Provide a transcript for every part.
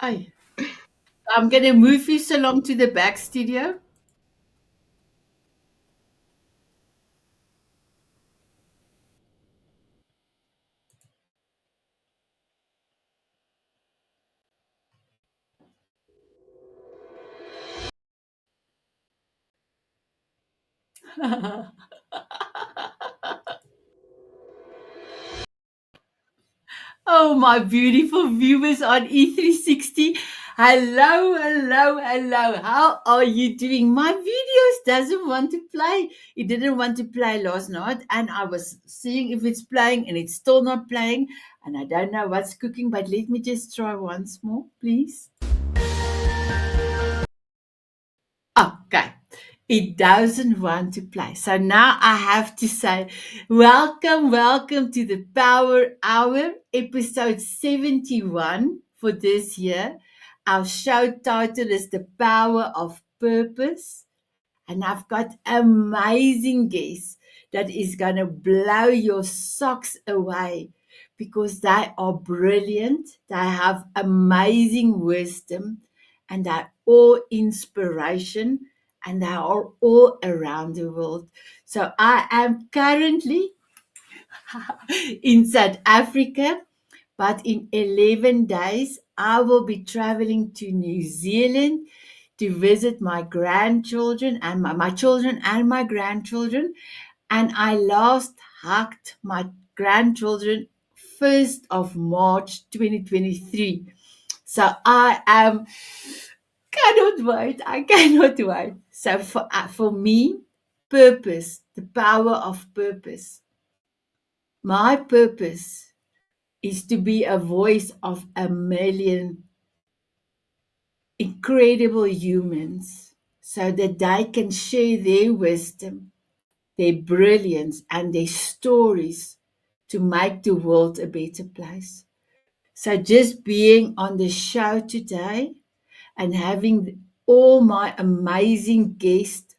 Ay, I'm going to move you so long to the back studio. Oh, my beautiful viewers on E360. Hello, hello, hello. How are you doing? My videos doesn't want to play. It didn't want to play last night, and I was seeing if it's playing, and it's still not playing. And I don't know what's cooking, but let me just try once more, please. Okay. It doesn't want to play. So now I have to say, welcome, welcome to the Power Hour, episode 71 for this year. Our show title is The Power of Purpose. And I've got amazing guests that is going to blow your socks away because they are brilliant. They have amazing wisdom and they're all inspiration and they are all around the world. So I am currently in South Africa, but in 11 days, I will be traveling to New Zealand to visit my grandchildren and my children and my grandchildren. And I last hugged my grandchildren 1st of March 2023. So I am cannot wait. I cannot wait. So for me, purpose, the power of purpose. My purpose is to be a voice of a million incredible humans so that they can share their wisdom, their brilliance, and their stories to make the world a better place. So, just being on the show today and having all my amazing guests,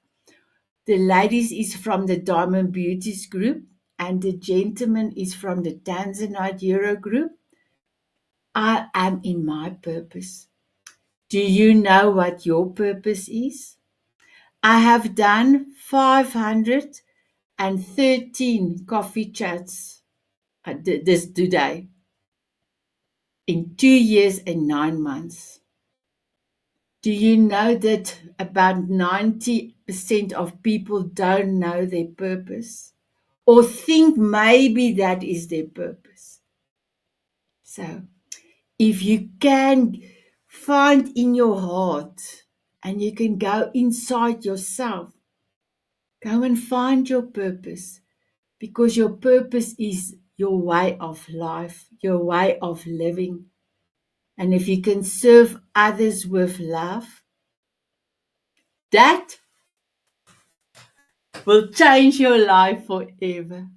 the ladies is from the Diamond Beauties group and the gentleman is from the Tanzanite Euro group. I am in my purpose. Do you know what your purpose is? I have done 513 coffee chats this today in 2 years and 9 months. Do you know that about 90% of people don't know their purpose or think maybe that is their purpose? So, if you can find in your heart and you can go inside yourself, go and find your purpose because your purpose is your way of life, your way of living. And if you can serve others with love, that will change your life forever.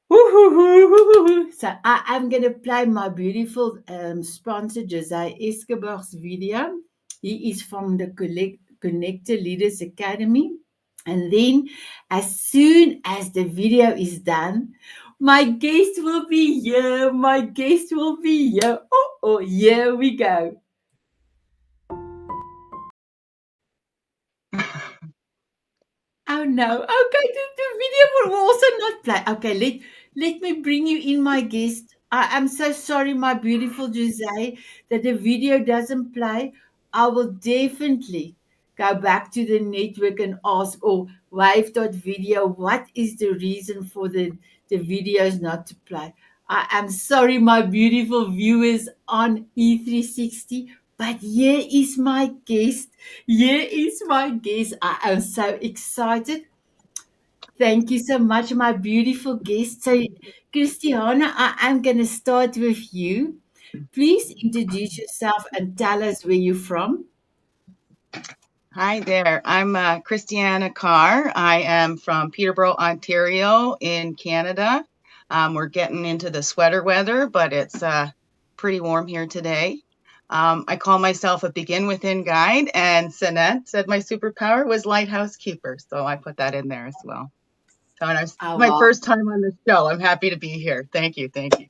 Woo-hoo-hoo-hoo-hoo. So I'm going to play my beautiful sponsor, Jose Escobar's video. He is from the Connector Leaders Academy. And then, as soon as the video is done, my guest will be here. My guest will be here. Oh, here we go. Oh no. Okay, the video will also not play. Okay, let me bring you in my guest. I am so sorry, my beautiful Jose, that the video doesn't play. I will definitely go back to the network and ask, or Wave.video, what is the reason for the videos not to play? I am sorry, my beautiful viewers on E360, but here is my guest. Here is my guest. I am so excited. Thank you so much, my beautiful guest. So, Christiana, I am going to start with you. Please introduce yourself and tell us where you're from. Hi there. I'm Christiana Carr. I am from Peterborough, Ontario in Canada. We're getting into the sweater weather, but it's pretty warm here today. I call myself a begin within guide, and Sanette said my superpower was lighthouse keeper, so I put that in there as well. So, and it's Oh, my wow. first time on the show. I'm happy to be here. Thank you. Thank you.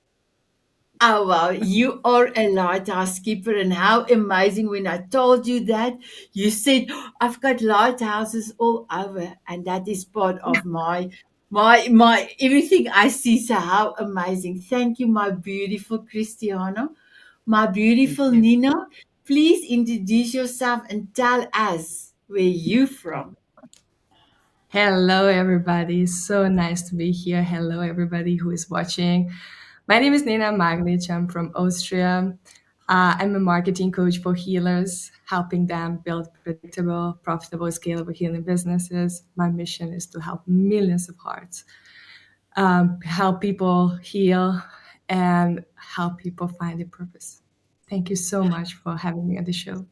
Oh, wow. You are a lighthouse keeper. And how amazing when I told you that, you said, "Oh, I've got lighthouses all over. And that is part of my everything I see. So how amazing. Thank you, my beautiful Cristiano. My Thank beautiful you. Nina, please introduce yourself and tell us where you from. Hello, everybody. So nice to be here. Hello, everybody who is watching. My name is Nina Magnich. I'm from Austria. I'm a marketing coach for healers, helping them build predictable, profitable, scalable healing businesses. My mission is to help millions of hearts, help people heal, and help people find their purpose. Thank you so much for having me on the show.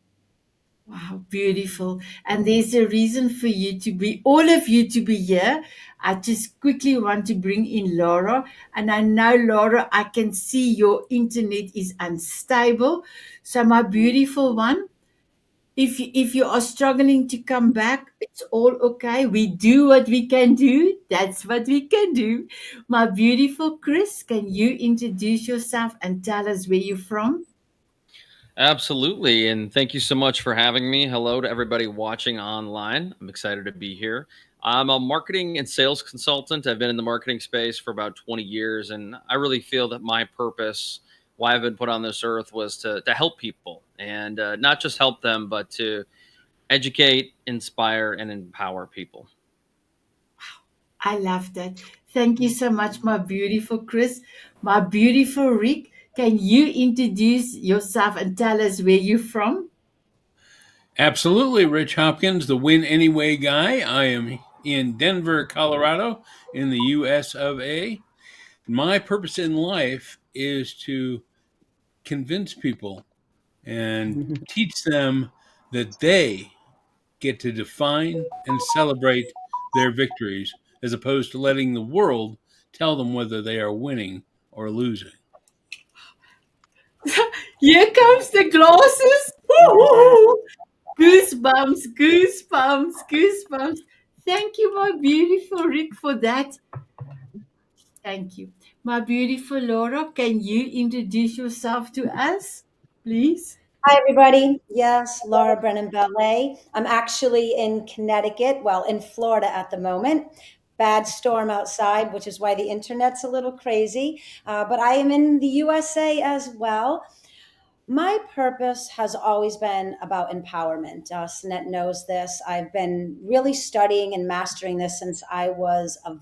Wow, beautiful. And there's a reason for you to be, all of you to be here. I just quickly want to bring in Laura. And I know, Laura, I can see your internet is unstable. So, my beautiful one, if you are struggling to come back, it's all okay. We do what we can do. That's what we can do. My beautiful Chris, can you introduce yourself and tell us where you're from? Absolutely. And thank you so much for having me. Hello to everybody watching online. I'm excited to be here. I'm a marketing and sales consultant. I've been in the marketing space for about 20 years. And I really feel that my purpose, why I've been put on this earth, was to help people and not just help them, but to educate, inspire, and empower people. I love that. Thank you so much, my beautiful Chris. My beautiful Rick, can you introduce yourself and tell us where you're from? Absolutely, Rich Hopkins, the win anyway guy. I am in Denver, Colorado, in the US of A. My purpose in life is to convince people and teach them that they get to define and celebrate their victories as opposed to letting the world tell them whether they are winning or losing. Here comes the glasses. Woo-hoo. Goosebumps, goosebumps, goosebumps. Thank you, my beautiful Rick, for that. Thank you. My beautiful Laura, can you introduce yourself to us, please? Hi, everybody. Yes, Laura Brennan Ballet. I'm actually in Connecticut, well, in Florida at the moment. Bad storm outside, which is why the internet's a little crazy. But I am in the USA as well. My purpose has always been about empowerment. Sinette knows this. I've been really studying and mastering this since I was a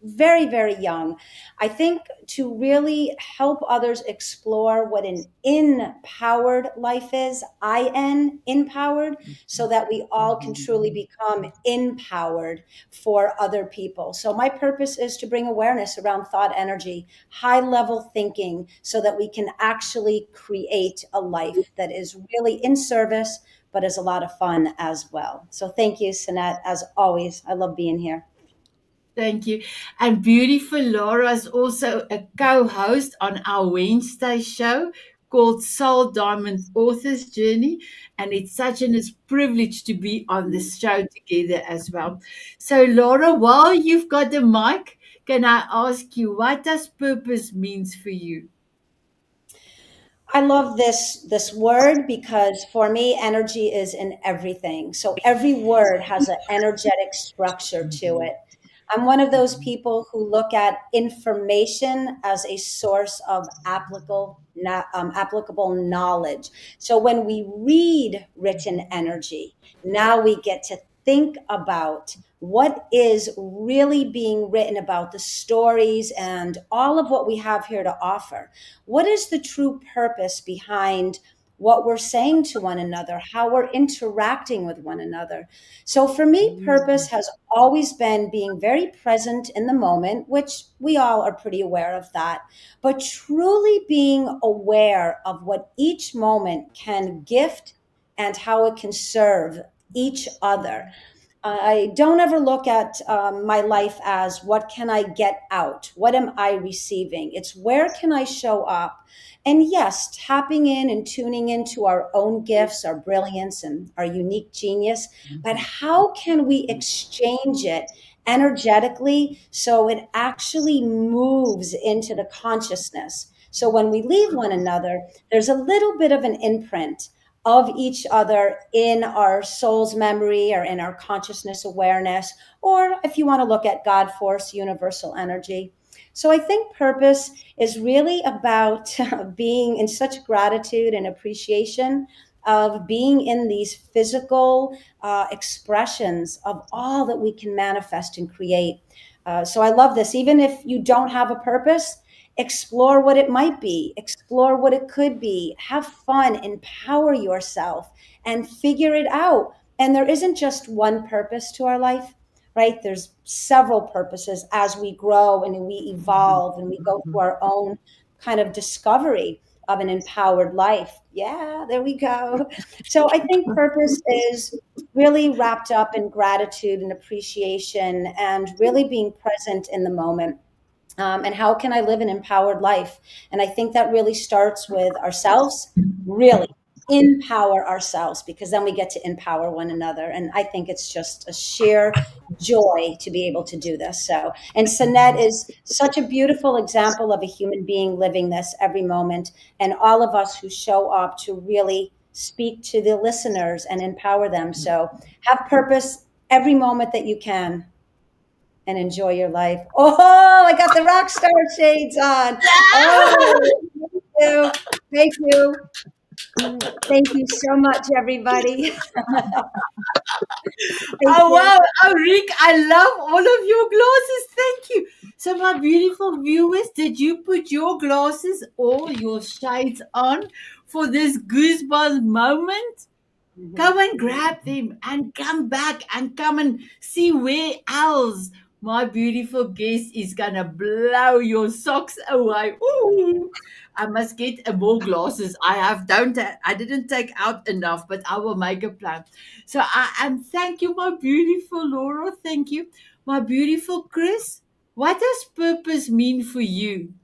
very, very young. I think to really help others explore what an empowered life is, IN, empowered, so that we all can truly become empowered for other people. So, my purpose is to bring awareness around thought energy, high level thinking, so that we can actually create a life that is really in service, but is a lot of fun as well. So, thank you, Sinette. As always, I love being here. Thank you. And beautiful Laura is also a co host on our Wednesday show called Soul Diamond Author's Journey. And it's such an privilege to be on this show together as well. So, Laura, while you've got the mic, can I ask you what does purpose means for you? I love this word because for me, energy is in everything. So every word has an energetic structure to it. I'm one of those people who look at information as a source of applicable knowledge. So when we read written energy, now we get to think about what is really being written about the stories and all of what we have here to offer. What is the true purpose behind what we're saying to one another, how we're interacting with one another? So for me, purpose has always been being very present in the moment, which we all are pretty aware of that, but truly being aware of what each moment can gift and how it can serve each other. I don't ever look at my life as what can I get out? What am I receiving? It's where can I show up? And yes, tapping in and tuning into our own gifts, our brilliance, and our unique genius. But how can we exchange it energetically so it actually moves into the consciousness? So when we leave one another, there's a little bit of an imprint of each other in our soul's memory or in our consciousness awareness, or if you want to look at God force, universal energy. So I think purpose is really about being in such gratitude and appreciation of being in these physical expressions of all that we can manifest and create. So I love this. Even if you don't have a purpose, explore what it might be, explore what it could be, have fun, empower yourself, and figure it out. And there isn't just one purpose to our life, right? There's several purposes as we grow and we evolve and we go through our own kind of discovery of an empowered life. Yeah, there we go. So I think purpose is really wrapped up in gratitude and appreciation and really being present in the moment. And how can I live an empowered life? And I think that really starts with ourselves, really empower ourselves, because then we get to empower one another. And I think it's just a sheer joy to be able to do this. So, and Sanette is such a beautiful example of a human being living this every moment. And all of us who show up to really speak to the listeners and empower them. So have purpose every moment that you can and enjoy your life. Oh, I got the rock star shades on. Oh, thank you. Thank you. Thank you so much, everybody. Thank Oh you. wow! Oh Rick, I love all of your glasses. Thank you. So my beautiful viewers, did you put your glasses or your shades on for this goosebumps moment? Come and grab them and come back and come and see where else my beautiful guest is gonna blow your socks away. Ooh. I must get more glasses. I didn't take out enough, but I will make a plan. So I and thank you, my beautiful Laura. Thank you. My beautiful Chris. What does purpose mean for you?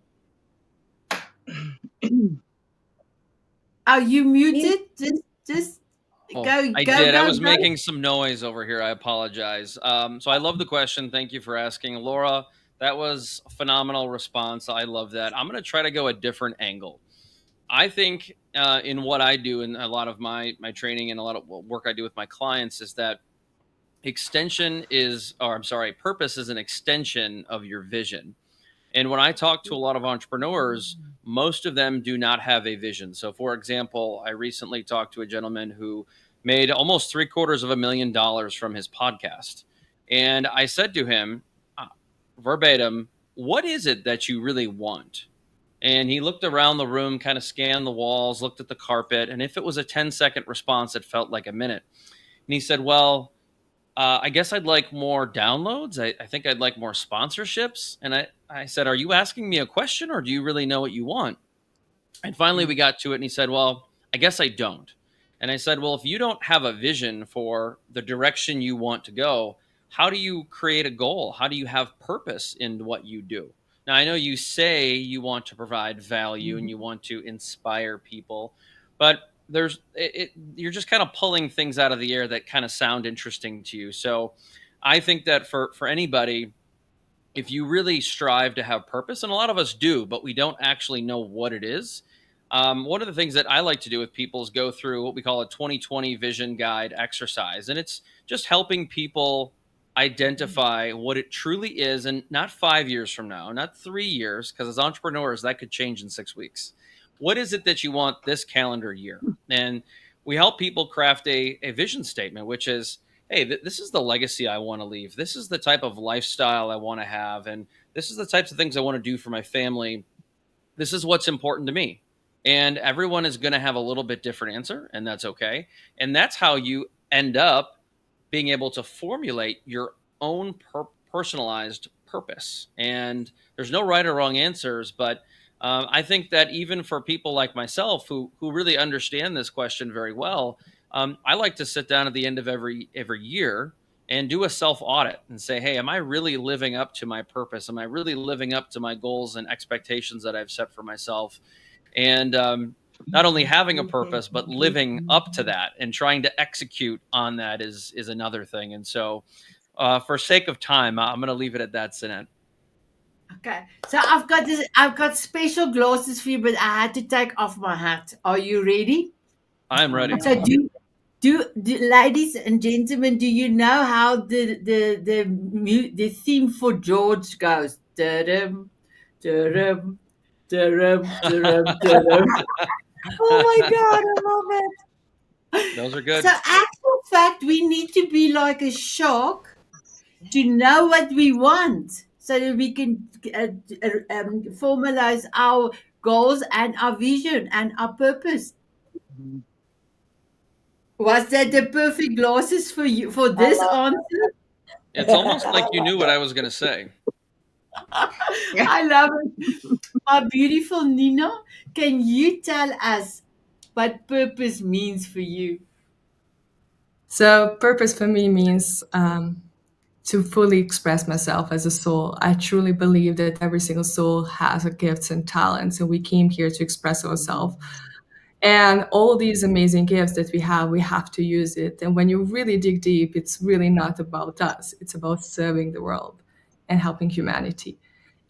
Are you Me- muted? Just Oh, go, I go, did. I go, was go. making some noise over here. I apologize. So I love the question. Thank you for asking, Laura. That was a phenomenal response. I love that. I'm going to try to go a different angle. I think in what I do and a lot of my training and a lot of work I do with my clients is that purpose is an extension of your vision. And when I talk to a lot of entrepreneurs, most of them do not have a vision. So, for example, I recently talked to a gentleman who made almost $750,000 from his podcast. And I said to him, verbatim, what is it that you really want? And he looked around the room, kind of scanned the walls, looked at the carpet. And if it was a 10-second response, it felt like a minute. And he said, well, I guess I'd like more downloads. I think I'd like more sponsorships. And I said, are you asking me a question or do you really know what you want? And finally we got to it and he said, well, I guess I don't. And I said, well, if you don't have a vision for the direction you want to go, how do you create a goal? How do you have purpose in what you do? Now, I know you say you want to provide value and you want to inspire people, but you're just kind of pulling things out of the air that kind of sound interesting to you. So I think that for anybody, if you really strive to have purpose, and a lot of us do, but we don't actually know what it is. One of the things that I like to do with people is go through what we call a 2020 vision guide exercise. And it's just helping people identify what it truly is, and not 5 years from now, not 3 years, because as entrepreneurs, that could change in 6 weeks. What is it that you want this calendar year? And we help people craft a vision statement, which is, hey, this is the legacy I want to leave. This is the type of lifestyle I want to have. And this is the types of things I want to do for my family. This is what's important to me. And everyone is going to have a little bit different answer, and that's okay. And that's how you end up being able to formulate your own personalized purpose. And there's no right or wrong answers, but I think that even for people like myself who really understand this question very well, I like to sit down at the end of every year and do a self audit and say, hey, am I really living up to my purpose? Am I really living up to my goals and expectations that I've set for myself? And not only having a purpose, but living up to that and trying to execute on that is another thing. And so, for sake of time, I'm going to leave it at that, Sinet. Okay. So I've got special glasses for you, but I had to take off my hat. Are you ready? I'm Oh ready. So no. ladies and gentlemen, do you know how the theme for George goes? Da-dum, da-dum, da-dum, da-dum, da-dum. Oh my God, I love it. Those are So good. actual fact, we need to be like a shark to know what we want so that we can formalize our goals and our vision and our purpose. Was that the perfect glasses for you for I this answer? It's almost like you knew what I was going to say. I love it. My beautiful Nina, can you tell us what purpose means for you? So, purpose for me means to fully express myself as a soul. I truly believe that every single soul has a gifts and talents, and we came here to express ourselves. And all these amazing gifts that we have to use it. And when you really dig deep, it's really not about us, it's about serving the world and helping humanity.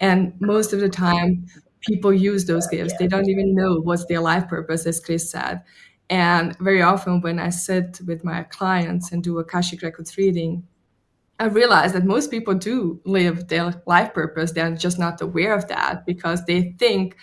And most of the time, people use those gifts. They don't even know what's their life purpose, as Chris said. And very often, when I sit with my clients and do Akashic Records reading, I realized that most people do live their life purpose. They're just not aware of that because they think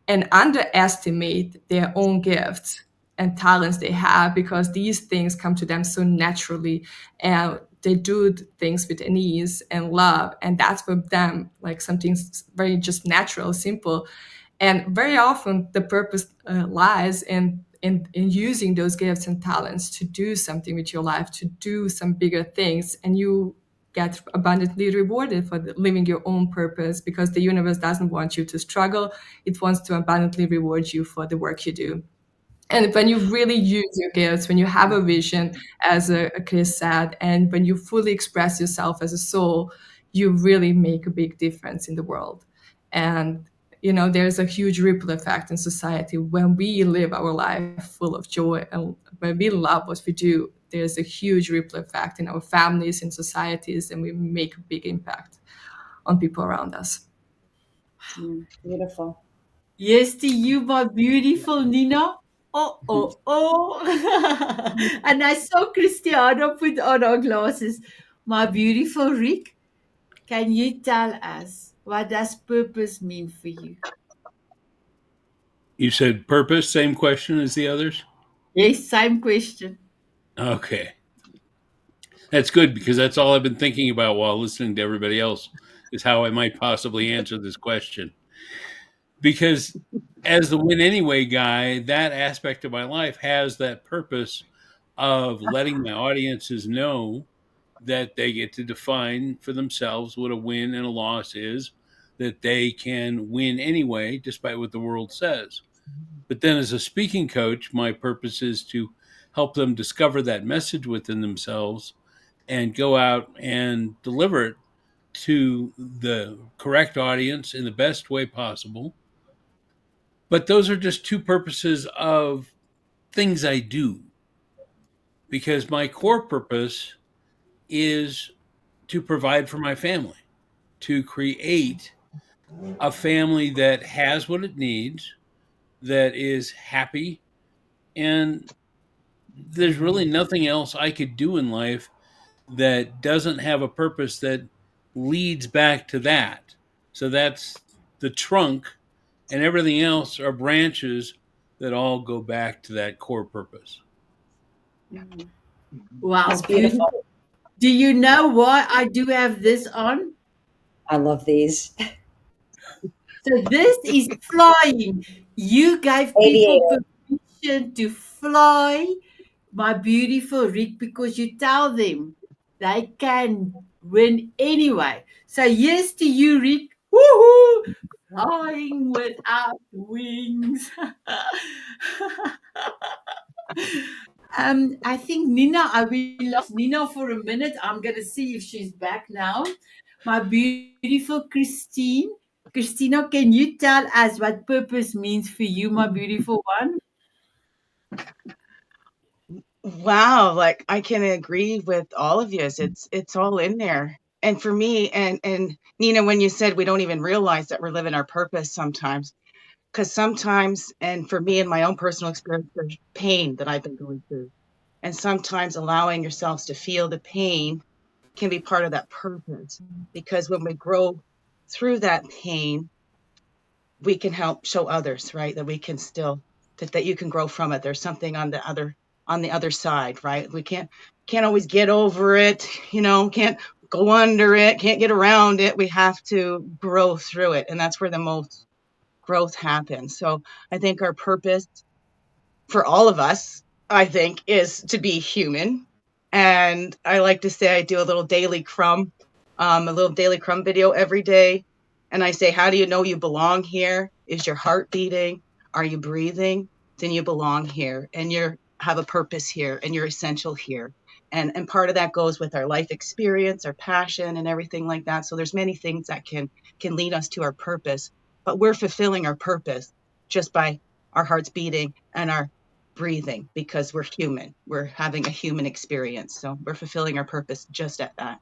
and underestimate their own gifts and talents they have because these things come to them so naturally and they do things with ease and love. And that's for them like something very just natural, simple. And very often the purpose lies in using those gifts and talents to do something with your life, to do some bigger things, and you get abundantly rewarded for living your own purpose because the universe doesn't want you to struggle. It wants to abundantly reward you for the work you do. And when you really use your gifts, when you have a vision, as Chris said, and when you fully express yourself as a soul, you really make a big difference in the world. And there's a huge ripple effect in society when we live our life full of joy and when we love what we do. There's a huge ripple effect in our families, in societies, and we make a big impact on people around us. Beautiful. Yes to you, my beautiful Nina. Oh, oh, oh. And I saw Cristiano put on our glasses. My beautiful Rick, can you tell us what does purpose mean for you? You said purpose, same question as the others? Yes, same question. Okay. That's good because that's all I've been thinking about while listening to everybody else is how I might possibly answer this question. Because as the win anyway guy, that aspect of my life has that purpose of letting my audiences know that they get to define for themselves what a win and a loss is, that they can win anyway, despite what the world says. But then, as a speaking coach, my purpose is to help them discover that message within themselves and go out and deliver it to the correct audience in the best way possible. But those are just two purposes of things I do because my core purpose is to provide for my family, to create a family that has what it needs, that is happy, and there's really nothing else I could do in life that doesn't have a purpose that leads back to that. So that's the trunk, and everything else are branches that all go back to that core purpose. That's Wow, beautiful. beautiful. Do you know why I do have this on? I love these. So this is flying. You gave people Aviator. permission to fly, my beautiful Rick, because you tell them they can win anyway. So yes to you, Rick. Woohoo! Flying without wings. I think Nina, we lost Nina for a minute. I'm gonna see if she's back now. My beautiful Christine. Christina, can you tell us what purpose means for you, my beautiful one? Wow, like I can agree with all of you. It's all in there. and for me, and Nina, when you said we don't even realize that we're living our purpose sometimes, because sometimes, and for me in my own personal experience, there's pain that I've been going through. And sometimes allowing yourselves to feel the pain can be part of that purpose. Because when we grow through that pain, we can help show others, right? That we can still, that you can grow from it. There's something on the other side, right? We can't always get over it, can't go under it, can't get around it. We have to grow through it. And that's where the most growth happens. So I think our purpose for all of us, I think, is to be human. And I like to say I do a little daily crumb video every day. And I say, how do you know you belong here? Is your heart beating? Are you breathing? Then you belong here, and you have a purpose here, and you're essential here. And part of that goes with our life experience, our passion, and everything like that. So there's many things that can lead us to our purpose, but we're fulfilling our purpose just by our hearts beating and our breathing, because we're human. We're having a human experience. So we're fulfilling our purpose just at that.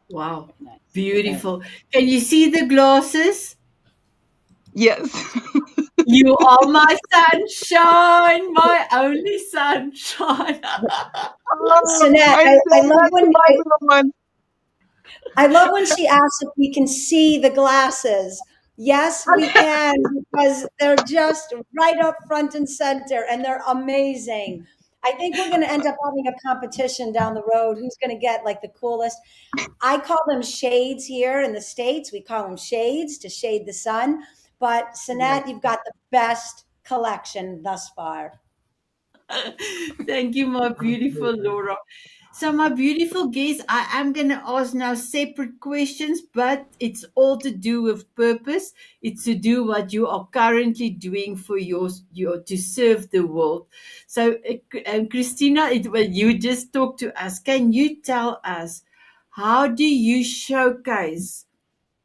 Wow. Nice. Beautiful. Can you see the glasses? Yes. You are my sunshine, my only sunshine. Oh, Sinette, I I say love that to when my little one. I love when she asks if we can see the glasses. Yes, we can, because they're just right up front and center and they're amazing. I think we're going to end up having a competition down the road. Who's going to get like the coolest? I call them shades here in the States. We call them shades to shade the sun. But Yes, Sinette, you've got the best collection thus far. Thank you, my beautiful absolutely. Laura. So, my beautiful guests, I am going to ask now separate questions, but it's all to do with purpose. It's to do what you are currently doing for your to serve the world. So, Christina, well, you just talked to us. Can you tell us how do you showcase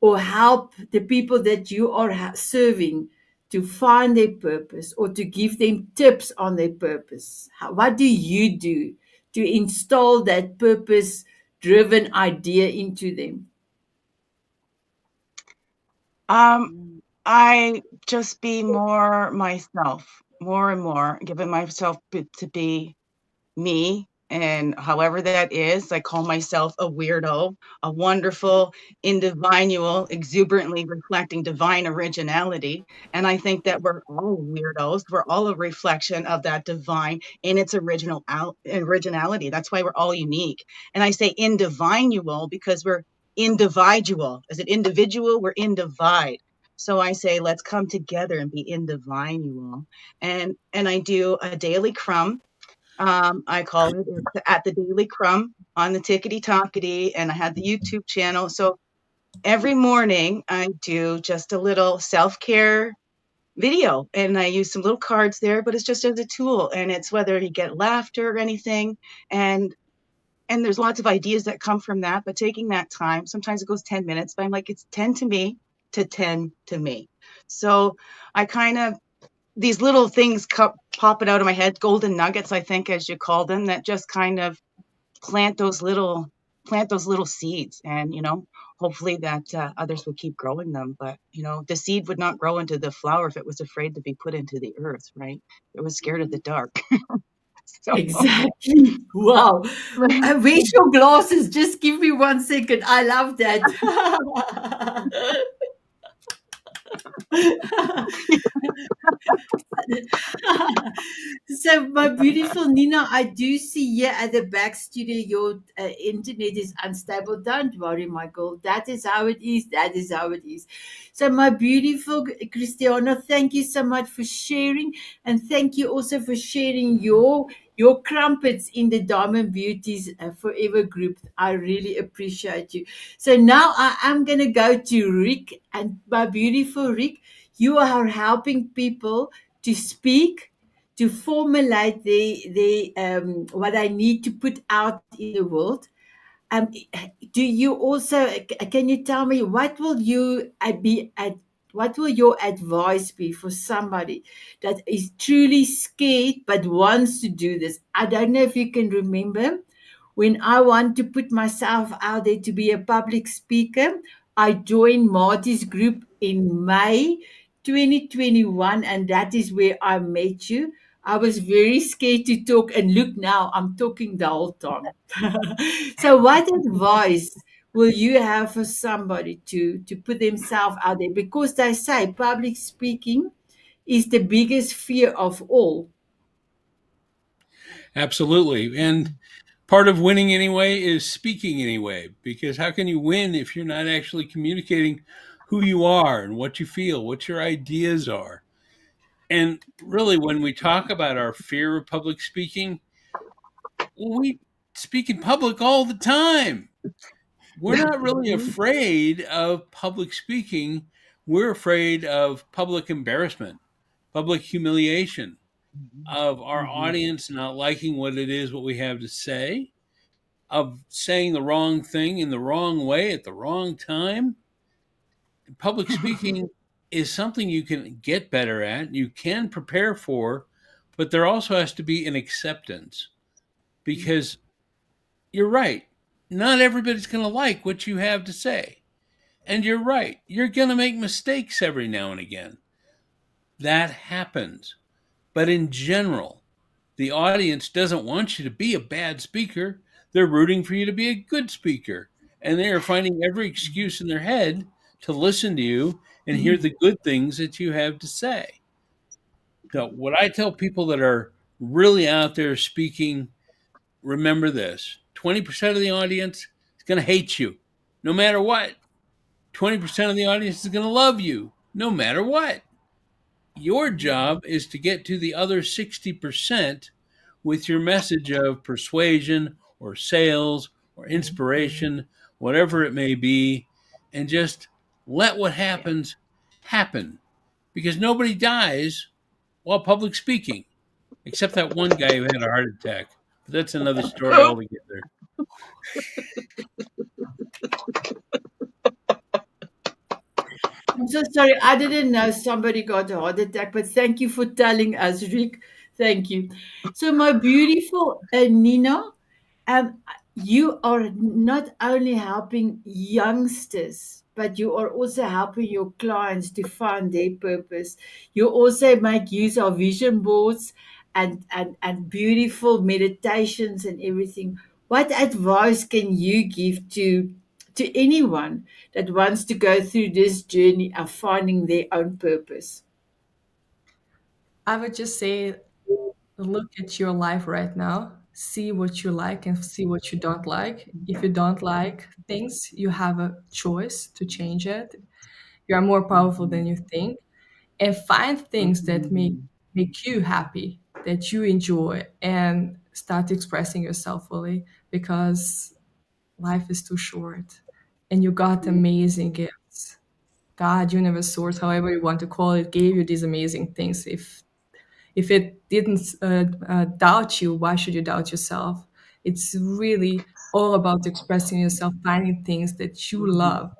or help the people that you are serving to find their purpose or to give them tips on their purpose? What do you do to install that purpose driven idea into them? Um, I just be more myself, more and more, giving myself to be me, and however that is. I call myself a weirdo, a wonderful individual, exuberantly reflecting divine originality. And I think that we're all weirdos. We're all a reflection of that divine in its originality. That's why we're all unique. And I say individual because we're individual. As an individual, we're individe. So I say, let's come together and be individual. And I do a daily crumb. I call it it's at the Daily Crumb on the Tickety Tockety, and I had the YouTube channel. So every morning I do just a little self care video, and I use some little cards there, but it's just as a tool, and it's whether you get laughter or anything, and and there's lots of ideas that come from that. But taking that time, sometimes it goes 10 minutes, but I'm like, it's 10 to me to 10 to me. So I kind of these little things popping out of my head, golden nuggets, I think, as you call them, that just kind of plant those little plant those little seeds, and hopefully that others will keep growing them. But the seed would not grow into the flower if it was afraid to be put into the earth, right? It was scared of the dark. So Exactly. Wow. Where's your glasses? Just give me 1 second. I love that. So, my beautiful Nina, I do see here at the back studio your internet is unstable. Don't worry, Michael. That is how it is. That is how it is. So, my beautiful Christiana, thank you so much for sharing, and thank you also for sharing your crumpets in the Diamond Beauties Forever group. I really appreciate you. So now I am going to go to Rick, and my beautiful Rick, you are helping people to speak, to formulate what I need to put out in the world. Um, do you also can you tell me what will your advice be for somebody that is truly scared but wants to do this? I don't know if you can remember When I want to put myself out there to be a public speaker, I joined Marty's group in May 2021, and that is where I met you. I was very scared to talk, and look now, I'm talking the whole time. So, what advice will you have for somebody to put themselves out there? Because they say public speaking is the biggest fear of all. Absolutely. And part of winning anyway is speaking anyway, because how can you win if you're not actually communicating who you are and what you feel, what your ideas are? And really, when we talk about our fear of public speaking, we speak in public all the time. We're not really afraid of public speaking. We're afraid of public embarrassment, public humiliation, of our audience not liking what it is what we have to say, of saying the wrong thing in the wrong way at the wrong time. Public speaking is something you can get better at, you can prepare for, but there also has to be an acceptance because you're right. Not everybody's going to like what you have to say. And you're right. You're going to make mistakes every now and again. That happens. But in general, the audience doesn't want you to be a bad speaker. They're rooting for you to be a good speaker. And they are finding every excuse in their head to listen to you and hear the good things that you have to say. So, what I tell people that are really out there speaking, remember this: 20% of the audience is going to hate you no matter what. 20% of the audience is going to love you no matter what. Your job is to get to the other 60% with your message of persuasion or sales or inspiration, whatever it may be, and just let what happens happen. Because nobody dies while public speaking, except that one guy who had a heart attack. But that's another story altogether. I'm so sorry. I didn't know somebody got a heart attack, but thank you for telling us, Rick. Thank you. So, my beautiful Nina, um, you are not only helping youngsters, but you are also helping your clients to find their purpose. You also make use of vision boards and beautiful meditations and everything. What advice can you give to anyone that wants to go through this journey of finding their own purpose? I would just say look at your life right now, see what you like and see what you don't like. If you don't like things, you have a choice to change it. You are more powerful than you think. And find things that make you happy, that you enjoy, and start expressing yourself fully because life is too short and you got amazing gifts. God, universe, source, however you want to call it, gave you these amazing things. If it didn't doubt you, why should you doubt yourself? It's really all about expressing yourself, finding things that you love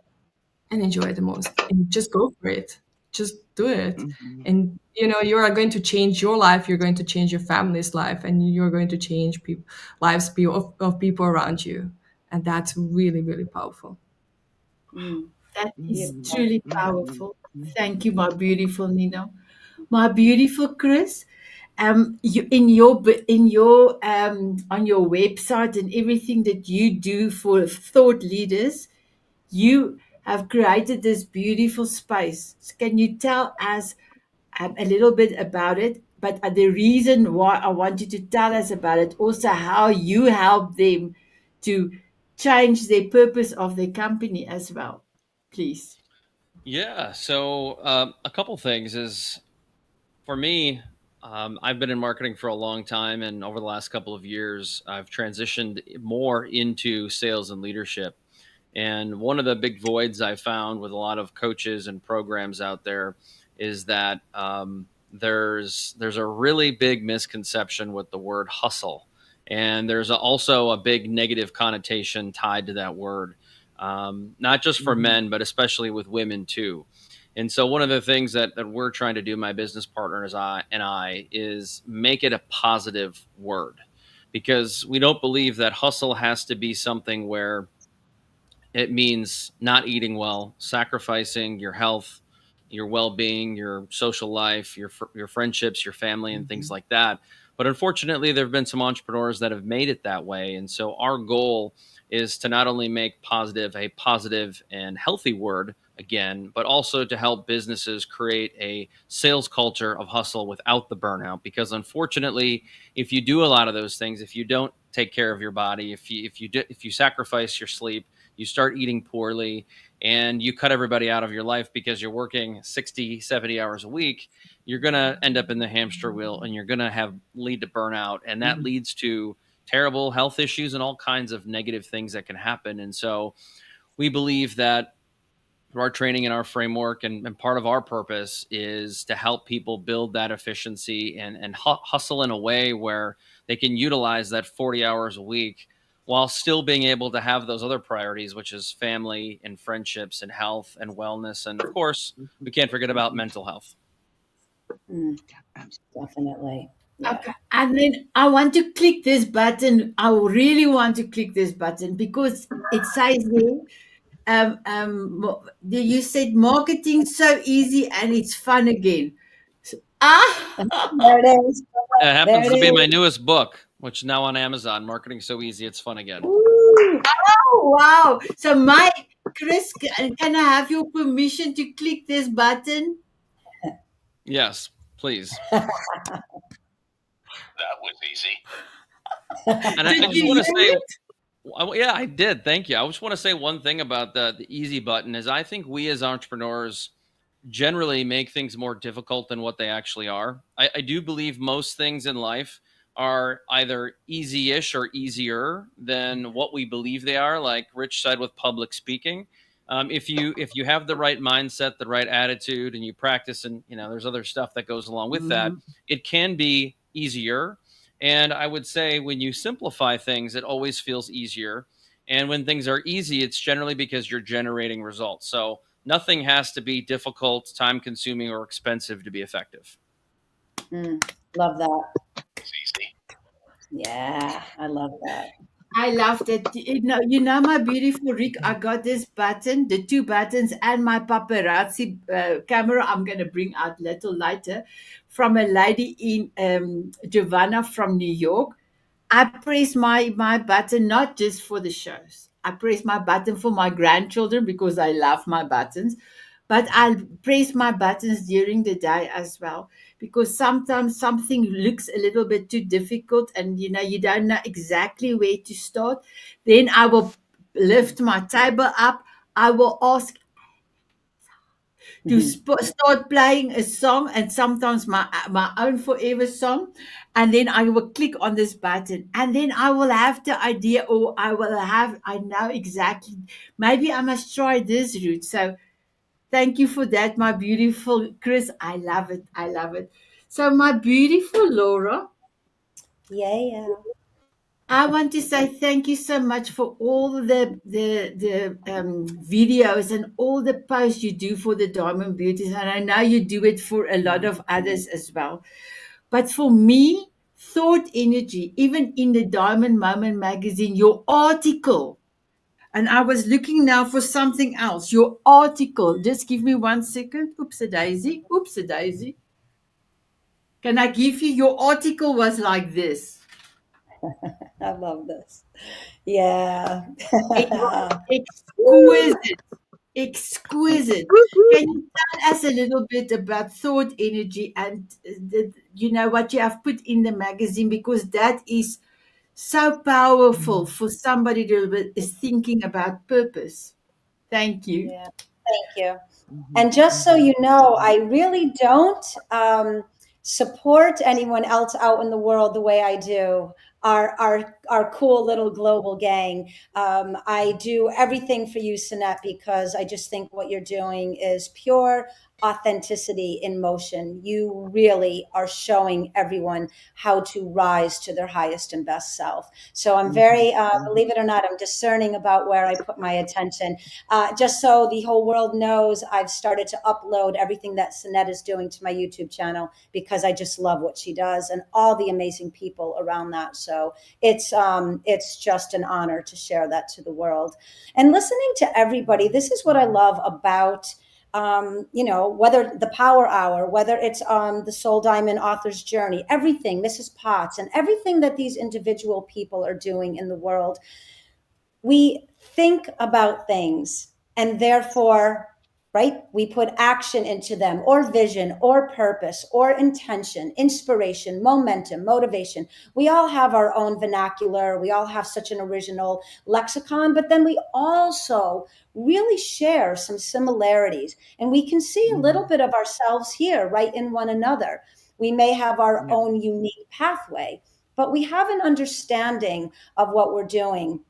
and enjoy the most, and just go for it. Just do it. And you are going to change your life, you're going to change your family's life, and you're going to change of people around you. And that's really, really powerful. That is truly powerful. Thank you, my beautiful Nina. My beautiful Chris. You in your on your website and everything that you do for thought leaders, you have created this beautiful space. Can you tell us a little bit about it? But the reason why I want you to tell us about it, also how you help them to change their purpose of their company as well, please. Yeah. So a couple things is for me, I've been in marketing for a long time, and over the last couple of years, I've transitioned more into sales and leadership. And one of the big voids I found with a lot of coaches and programs out there is that there's a really big misconception with the word hustle, and there's also a big negative connotation tied to that word, not just for men, but especially with women too. And so one of the things that we're trying to do, my business partners and I, is make it a positive word. because we don't believe that hustle has to be something where it means not eating well, sacrificing your health, your well-being, your social life, your friendships, your family, and things Mhm. like that. But unfortunately, there have been some entrepreneurs that have made it that way, and so our goal is to not only make positive a positive and healthy word again, but also to help businesses create a sales culture of hustle without the burnout. Because unfortunately, if you do a lot of those things, if you don't take care of your body, if you sacrifice your sleep, you start eating poorly, and you cut everybody out of your life because you're working 60, 70 hours a week, you're going to end up in the hamster wheel, and you're going to have lead to burnout, and that Mhm. leads to terrible health issues and all kinds of negative things that can happen. And so we believe that through our training and our framework, and part of our purpose is to help people build that efficiency and hustle in a way where they can utilize that 40 hours a week while still being able to have those other priorities, which is family and friendships and health and wellness, and of course we can't forget about Mhm. mental health. Mm, definitely. Yeah. Okay. And then I want to click this button. I really want to click this button because it says there, you said marketing so easy and it's fun again. So, There it is. It There happens it to be is. my newest book, which is now on Amazon, Marketing So Easy It's Fun Again. Woo! oh, wow. So, Chris, can I have your permission to click this button? Yes, please. That was easy. And I Did just you want to hear say, it? yeah, I did. Thank you. I just want to say one thing about the easy button is I think we as entrepreneurs generally make things more difficult than what they actually are. I do believe most things in life are either easy-ish or easier than what we believe they are. Like Rich said with public speaking, if you have the right mindset, the right attitude, and you practice, and there's other stuff that goes along with that, Mhm. it can be easier. And I would say when you simplify things, it always feels easier. And when things are easy, it's generally because you're generating results. So nothing has to be difficult, time consuming, or expensive to be effective. Mm, love that. It's easy. Yeah, I love that. I loved it. You know, my beautiful Rick, I got this button, the two buttons, and my paparazzi camera. I'm going to bring out little later from a lady in Giovanna from New York. I press my button not just for the shows. I press my button for my grandchildren because I love my buttons, but I'll press my buttons during the day as well because sometimes something looks a little bit too difficult and you don't know exactly where to start. Then I will lift my table up. I will ask to start playing a song, and sometimes my own forever song, and then I will click on this button, and then I will have the idea, or I know exactly, maybe I must try this route. So thank you for that, my beautiful Chris. I love it. I love it. So my beautiful Laura, Yeah, yeah. I want to say thank you so much for all the videos and all the posts you do for the Diamond Beauties, and I know you do it for a lot of others as well. But for me, Thought Energy, even in the Diamond Moment magazine, your article, and I was looking now for something else. Your article, just give me 1 second. Oops a daisy. Oops a daisy. Can I give you your article was like this? I love this. Yeah. It was Woo! exquisite. Exquisite. Can you tell us a little bit about thought energy and what you have put in the magazine, because that is so powerful for somebody that is thinking about purpose. Thank you. Yeah. Thank you. Mhm, And just so mhm, you know, I really don't support anyone else out in the world the way I do our cool little global gang. I do everything for you, Sinette, because I just think what you're doing is pure authenticity in motion. You really are showing everyone how to rise to their highest and best self. So I'm very, believe it or not, I'm discerning about where I put my attention. Just so the whole world knows, I've started to upload everything that Sinette is doing to my YouTube channel because I just love what she does and all the amazing people around that. So it's just an honor to share that to the world. And listening to everybody, this is what I love about whether the Power Hour, whether it's the Soul Diamond Author's Journey, everything, Mrs. Potts, and everything that these individual people are doing in the world, we think about things and therefore, right, we put action into them, or vision, or purpose, or intention, inspiration, momentum, motivation. We all have our own vernacular. We all have such an original lexicon, but then we also really share some similarities, and we can see a little bit of ourselves here, right, in one another. We may have our own unique pathway, but we have an understanding of what we're doing,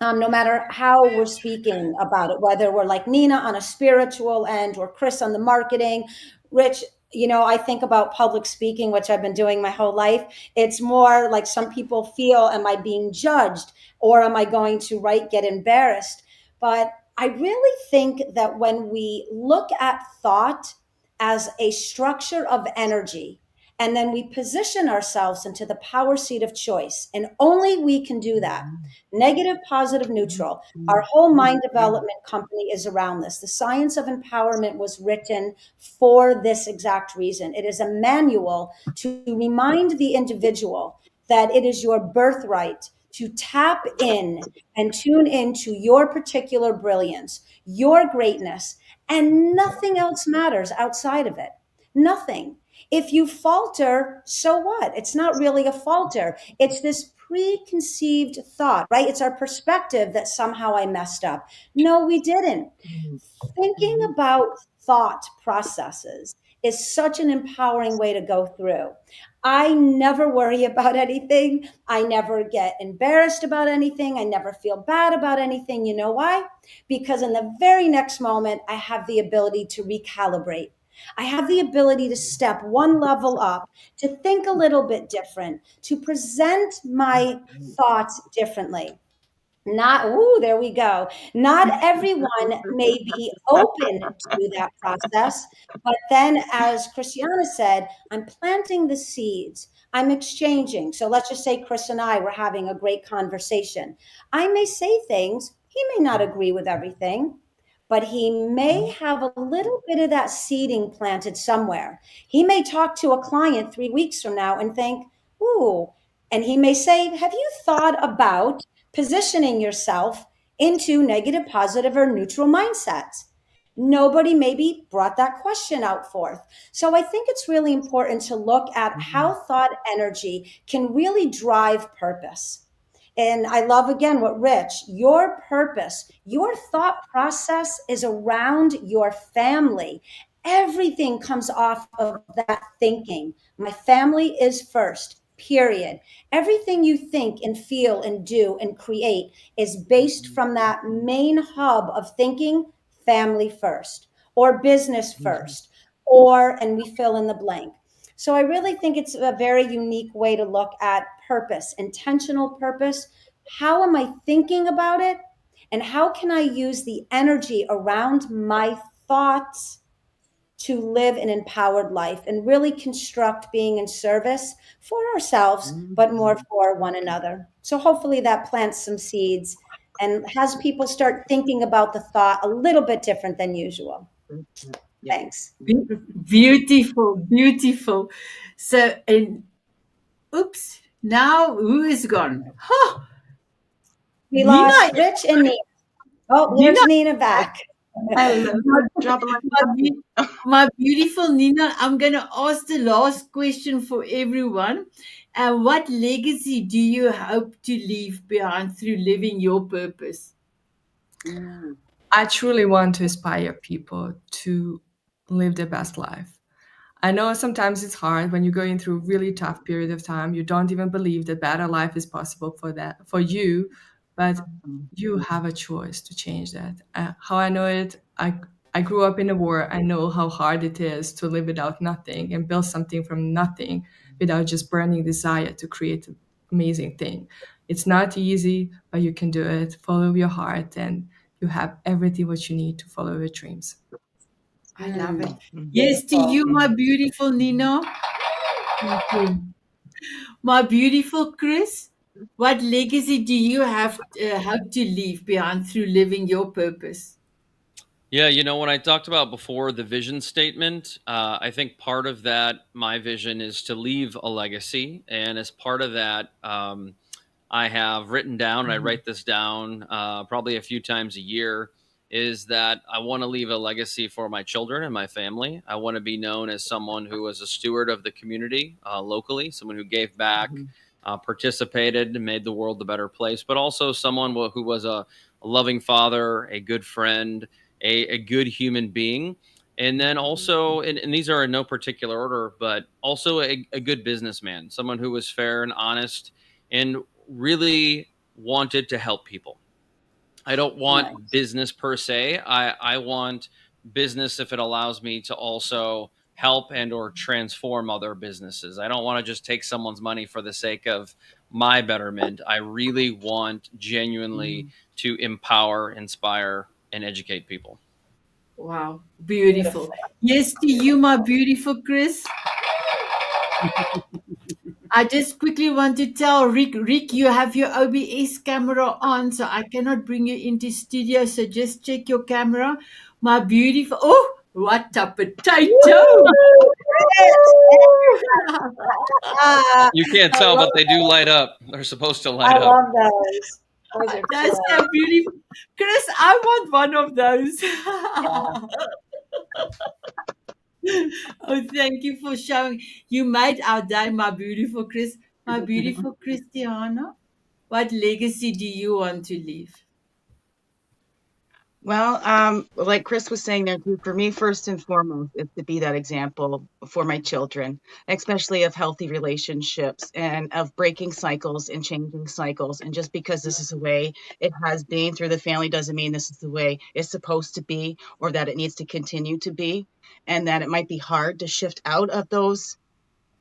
no matter how we're speaking about it, whether we're like Nina on a spiritual end or Chris on the marketing. Rich, I think about public speaking, which I've been doing my whole life. It's more like some people feel, am I being judged, or am I going to, right, get embarrassed? But I really think that when we look at thought as a structure of energy, and then we position ourselves into the power seat of choice, and only we can do that. Negative, positive, neutral. Our whole mind development company is around this. The Science of Empowerment was written for this exact reason. It is a manual to remind the individual that it is your birthright to tap in and tune into your particular brilliance, your greatness, and nothing else matters outside of it. Nothing. If you falter, so what? It's not really a falter. It's this preconceived thought, right? It's our perspective that somehow I messed up. No, we didn't. Thinking about thought processes is such an empowering way to go through. I never worry about anything. I never get embarrassed about anything. I never feel bad about anything. You know why? Because in the very next moment, I have the ability to recalibrate. I have the ability to step one level up, to think a little bit different, to present my thoughts differently. Not, ooh, there we go. Not everyone may be open to that process, but then, as Christiana said, I'm planting the seeds. I'm exchanging. So let's just say Chris and I were having a great conversation. I may say things, he may not agree with everything, but he may have a little bit of that seeding planted somewhere. He may talk to a client 3 weeks from now and think, ooh, and he may say, have you thought about positioning yourself into negative, positive, or neutral mindsets? Nobody maybe brought that question out forth. So I think it's really important to look at how thought energy can really drive purpose. And I love again what Rich, your purpose, your thought process is around your family. Everything comes off of that thinking. My family is first, period. Everything you think and feel and do and create is based from that main hub of thinking, family first, or business first, or, and we fill in the blank. So I really think it's a very unique way to look at purpose, intentional purpose. How am I thinking about it? And how can I use the energy around my thoughts to live an empowered life and really construct being in service for ourselves, but more for one another? So hopefully that plants some seeds and has people start thinking about the thought a little bit different than usual. Thanks. Beautiful, beautiful. So, and oops, now who is gone? Huh, We Nina, lost Rich and Nina. Oh, Nina, there's Nina back. Hello. Drop it my, like my beautiful Nina, I'm going to ask the last question for everyone. What legacy do you hope to leave behind through living your purpose? I truly want to inspire people to live their best life. I know sometimes it's hard when you're going through a really tough period of time. You don't even believe that better life is possible for you, but you have a choice to change that. How I know it, I grew up in a war. I know how hard it is to live without nothing and build something from nothing without just burning desire to create an amazing thing. It's not easy, but you can do it. Follow your heart, and you have everything what you need to follow your dreams. I love it. Mhm. Yes, to you, Beautiful. my beautiful Nina. Thank you. My beautiful Chris. What legacy do you have hope to leave behind through living your purpose? Yeah, when I talked about before the vision statement, I think part of that, my vision is to leave a legacy. And as part of that, I have written down, and I Mhm. write this down probably a few times a year, is that I want to leave a legacy for my children and my family. I want to be known as someone who was a steward of the community locally, someone who gave back, Mhm. participated, and made the world a better place, but also someone who was a loving father, a good friend, a good human being. And then also, and these are in no particular order, but also a good businessman, someone who was fair and honest and really wanted to help people. I don't want Nice. business per se. I want business if it allows me to also help and or transform other businesses. I don't want to just take someone's money for the sake of my betterment. I really want genuinely Mhm. to empower, inspire, and educate people. Wow, beautiful. Beautiful. Yes, to you, my beautiful Chris. I just quickly want to tell Rick, you have your OBS camera on, so I cannot bring you into studio. So just check your camera. My beautiful, oh, what a potato! Woo! Yes. Ah, You can't I tell, love but they do light up. They're supposed to I light up. love those. Those are That's cool. so beautiful. Chris, I want one of those. Yeah. Oh, thank you for showing. You made our day, my beautiful Chris. My beautiful Christiana. What legacy do you want to leave? Well, like Chris was saying there too, for me, first and foremost, is to be that example for my children, especially of healthy relationships and of breaking cycles and changing cycles. And just because this is the way it has been through the family doesn't mean this is the way it's supposed to be or that it needs to continue to be. And that it might be hard to shift out of those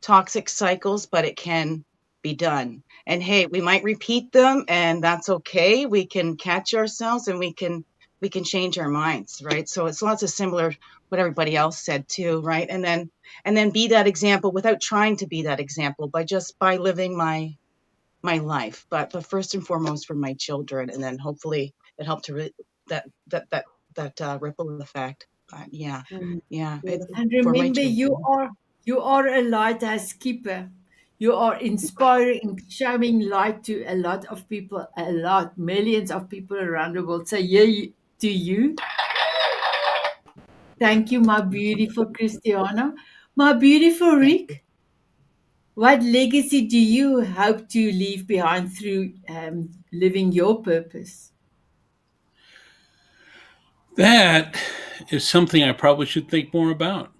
toxic cycles, but it can be done. And hey, we might repeat them and that's okay. We can catch ourselves and we can change our minds, right? So it's lots of similar what everybody else said too, right? And then be that example without trying to be that example by living my life. But first and foremost for my children, and then hopefully it helped to that ripple effect. Yeah, Mm, yeah, it's beautiful. And for my remember, children. you are a lighthouse keeper. You are inspiring, showing light to a lot of people, a lot, millions of people around the world. So yeah, to you, thank you, my beautiful Christiana, my beautiful Thank you. Rick. What legacy do you hope to leave behind through living your purpose? That is something I probably should think more about.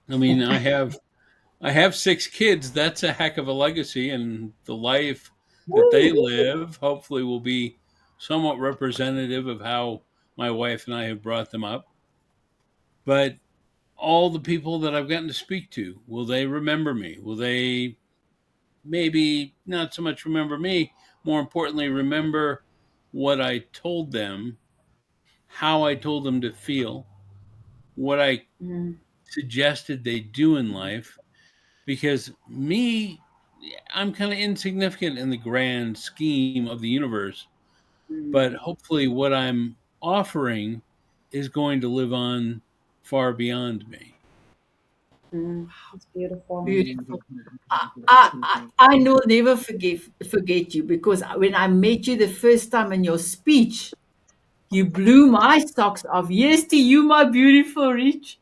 I mean, I have 6 kids. That's a heck of a legacy, and the life that they Woo! live hopefully will be somewhat representative of how my wife and I have brought them up. But all the people that I've gotten to speak to, will they remember me? Will they maybe not so much remember me, more importantly, remember what I told them, how I told them to feel, what I Mm, suggested they do in life? Because me, I'm kind of insignificant in the grand scheme of the universe, mm, but hopefully what I'm offering is going to live on far beyond me. mm. It's beautiful. Beautiful. I will never forget you because when I met you the first time in your speech, you blew my socks off. Yes, to you, my beautiful Rich,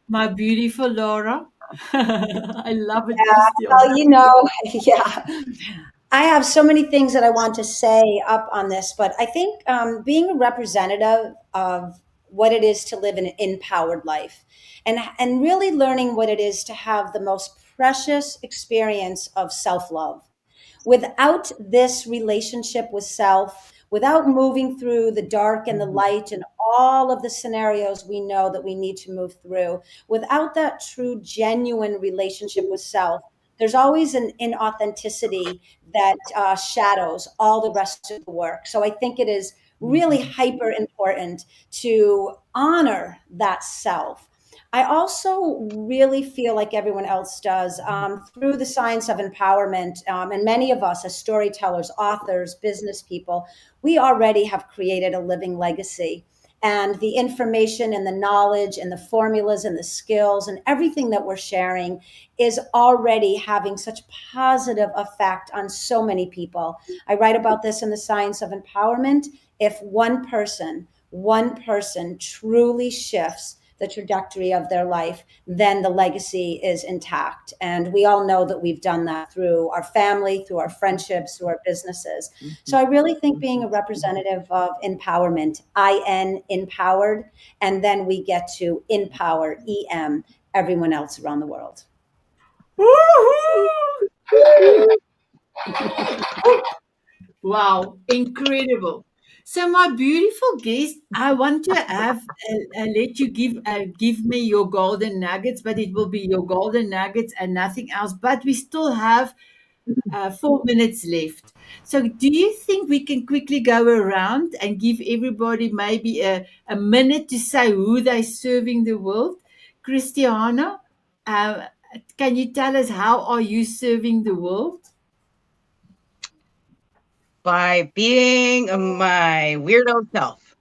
my beautiful Laura. I love it, Christian. Well, yeah. I have so many things that I want to say up on this, but I think being a representative of what it is to live an empowered life and really learning what it is to have the most precious experience of self love. Without this relationship with self, without moving through the dark and the light and all of the scenarios we know that we need to move through, without that true, genuine relationship with self, there's always an inauthenticity that shadows all the rest of the work. So I think it is really hyper important to honor that self. I also really feel like everyone else does, through the science of empowerment, and many of us as storytellers, authors, business people, we already have created a living legacy. And the information and the knowledge and the formulas and the skills and everything that we're sharing is already having such positive effect on so many people. I write about this in the science of empowerment. If one person truly shifts the trajectory of their life, then the legacy is intact. And we all know that we've done that through our family, through our friendships, through our businesses. So I really think being a representative of empowerment, IN, empowered, and then we get to empower, EM, everyone else around the world. Woohoo! Wow, incredible. So, my beautiful guest, I want to have let you give me your golden nuggets, but it will be your golden nuggets and nothing else. But we still have 4 minutes left. So, do you think we can quickly go around and give everybody maybe a minute to say who they're serving the world? Christiana, uh, can you tell us how are you serving the world? By being my weirdo self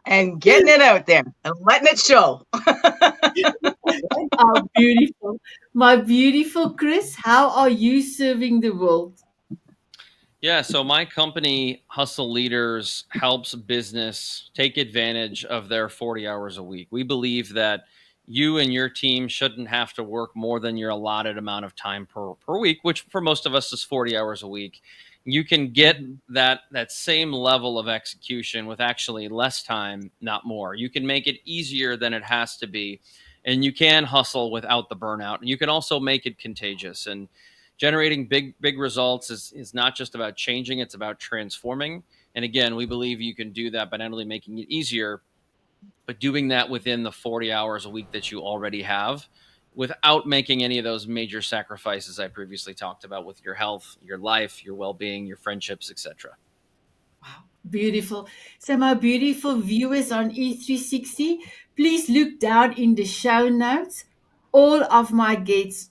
and getting it out there and letting it show. Oh, beautiful. My beautiful Chris, how are you serving the world? Yeah, so my company, Hustle Leaders, helps business take advantage of their 40 hours a week. We believe that you and your team shouldn't have to work more than your allotted amount of time per week, which for most of us is 40 hours a week. You can get Mhm. that same level of execution with actually less time, not more. You can make it easier than it has to be, and you can hustle without the burnout. And you can also make it contagious. And generating big results is not just about changing, it's about transforming. And again, we believe you can do that by not only making it easier, but doing that within the 40 hours a week that you already have, without making any of those major sacrifices I previously talked about with your health, your life, your well-being, your friendships, etc. Wow, beautiful. So, my beautiful viewers on E360, please look down in the show notes. All of my guests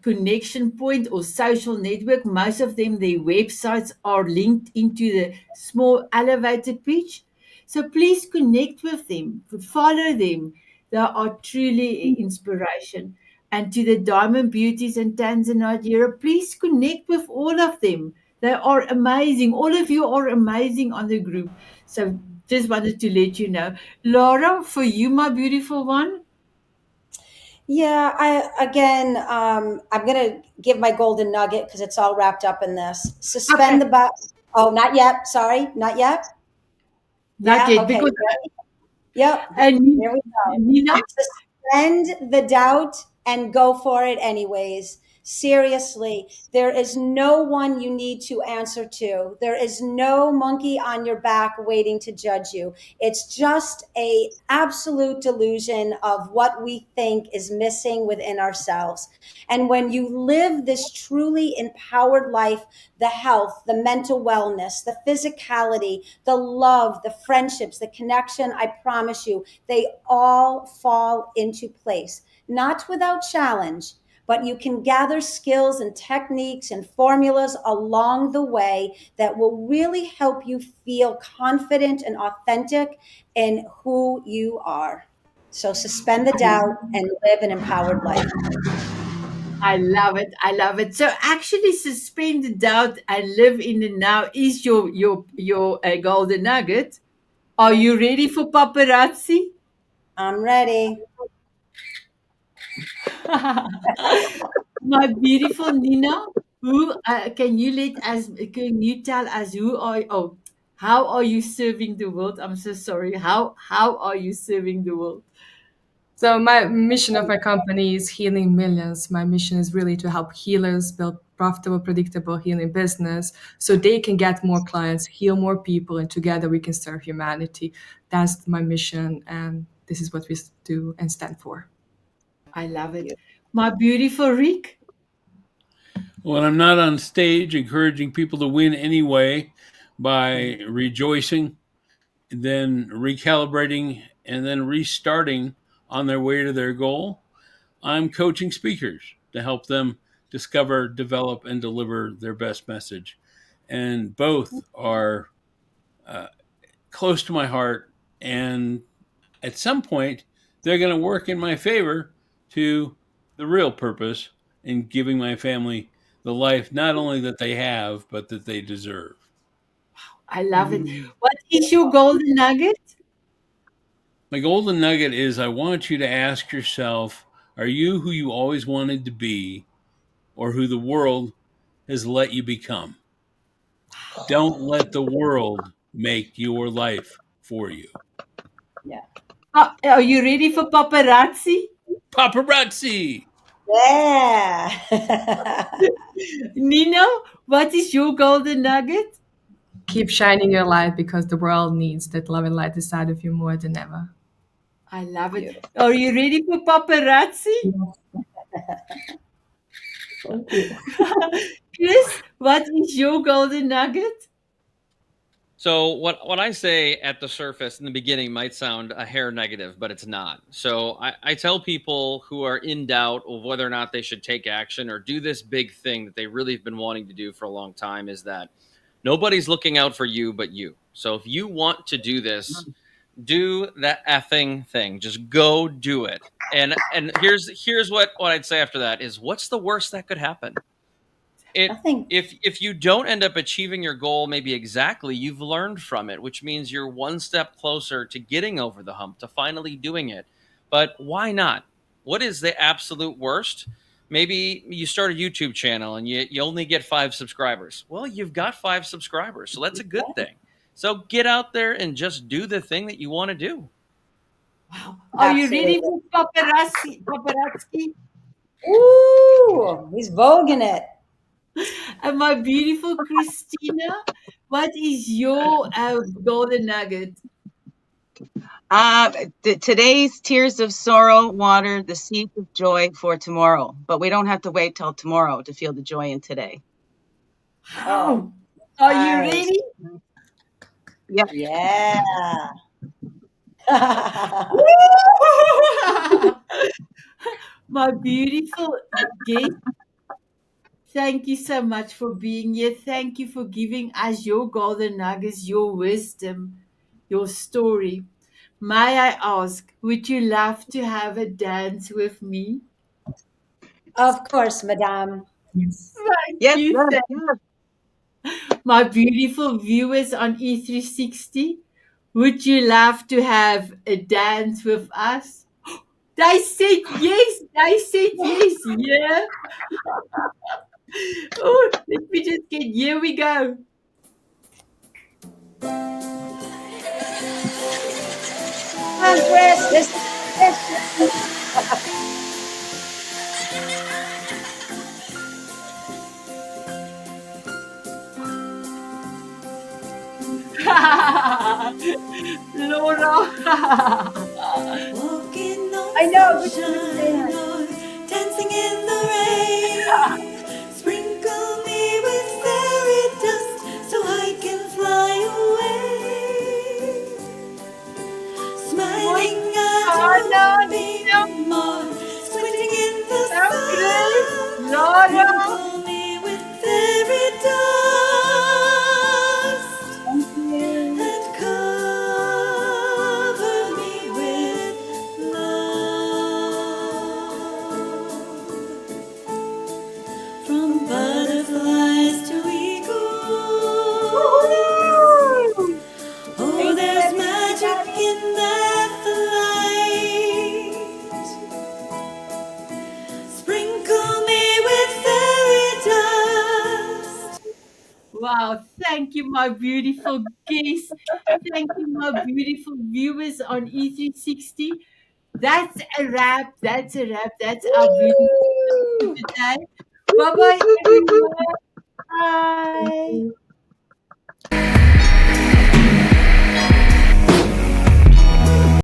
connection point or social network, most of them, their websites are linked into the small elevator pitch. So please connect with them, follow them. They are truly inspiration. And to the Diamond Beauties in Tanzania, Europe, please connect with all of them. They are amazing. All of you are amazing on the group. So just wanted to let you know. Laura, for you, my beautiful one. Yeah, I'm gonna give my golden nugget because it's all wrapped up in this. Suspend Okay, the but. Oh, not yet. Sorry, not yet. not Yeah. yet, Okay. because Yep. and Here we go. Nina, Suspend the doubt and go for it anyways. Seriously, there is no one you need to answer to. There is no monkey on your back waiting to judge you. It's just a absolute delusion of what we think is missing within ourselves. And when you live this truly empowered life, the health, the mental wellness, the physicality, the love, the friendships, the connection, I promise you, they all fall into place. Not without challenge, but you can gather skills and techniques and formulas along the way that will really help you feel confident and authentic in who you are. So suspend the doubt and live an empowered life. I love it. I love it. So actually, suspend the doubt and live in the now is your golden nugget. Are you ready for paparazzi? I'm ready. My beautiful Nina, who can you let us? Can you tell us who are? Oh, how are you serving the world? I'm so sorry. How are you serving the world? So my mission of my company is healing millions. My mission is really to help healers build profitable, predictable healing business so they can get more clients, heal more people, and together we can serve humanity. That's my mission, and this is what we do and stand for. I love it. My beautiful Rick. When I'm not on stage encouraging people to win anyway by rejoicing, then recalibrating, and then restarting on their way to their goal, I'm coaching speakers to help them discover, develop, and deliver their best message. And both are uh, close to my heart. And at some point, they're going to work in my favor to the real purpose in giving my family the life not only that they have, but that they deserve. I love it. What is your golden nugget? My golden nugget is I want you to ask yourself, are you who you always wanted to be or who the world has let you become? Don't let the world make your life for you. Yeah. Are you ready for paparazzi? Paparazzi! Yeah. Nino, what is your golden nugget? Keep shining your light because the world needs that love and light inside of you more than ever. I love it. Beautiful. Are you ready for paparazzi? Thank you. Chris, what is your golden nugget? So what I say at the surface in the beginning might sound a hair negative, but it's not. So I tell people who are in doubt of whether or not they should take action or do this big thing that they really have been wanting to do for a long time is that nobody's looking out for you but you. So if you want to do this, do that effing thing. Just go do it. And here's what I'd say after that is what's the worst that could happen? It Nothing. if you don't end up achieving your goal maybe exactly, you've learned from it, which means you're one step closer to getting over the hump, to finally doing it. But why not? What is the absolute worst? Maybe you start a YouTube channel and you only get 5 subscribers. Well, you've got 5 subscribers, so that's a good thing. So get out there and just do the thing that you want to do. Wow. Are you ready Absolutely. for paparazzi? Paparazzi? Ooh, he's voguing it. And my beautiful Christina, what is your golden nugget? Today's tears of sorrow water the seeds of joy for tomorrow, but we don't have to wait till tomorrow to feel the joy in today. Oh, Wow. Are you nice. ready? Yep. Yeah. My beautiful guest, thank you so much for being here. Thank you for giving us your golden nuggets, your wisdom, your story. May I ask, would you love to have a dance with me? Of course, madame. Yes. Thank Yes, you. yes, yes. My beautiful viewers on E360, would you love to have a dance with us? They said yes. They said yes. Yeah. Oh, let me just get. Here we go. Come on, Chris. This is this. Laura. Walking I on know, but you can say sunshine that. or dancing in the rain. Sprinkle me with fairy dust so I can fly away. Mooi. Smiling at Anna, Nina, moonbeam more, squinting in the Chris, sun. Laura. Sprinkle me with fairy dust Thank you. and cover me with love. From butterflies to eagles, Woohoo! oh, Thank you, there's magic everybody. in that light. Sprinkle me with fairy dust. Wow, thank you, my beautiful guests. Thank you, my beautiful viewers on E360. That's a wrap. That's a wrap. That's our viewing for Woo! today. Bye bye, everyone. Bye.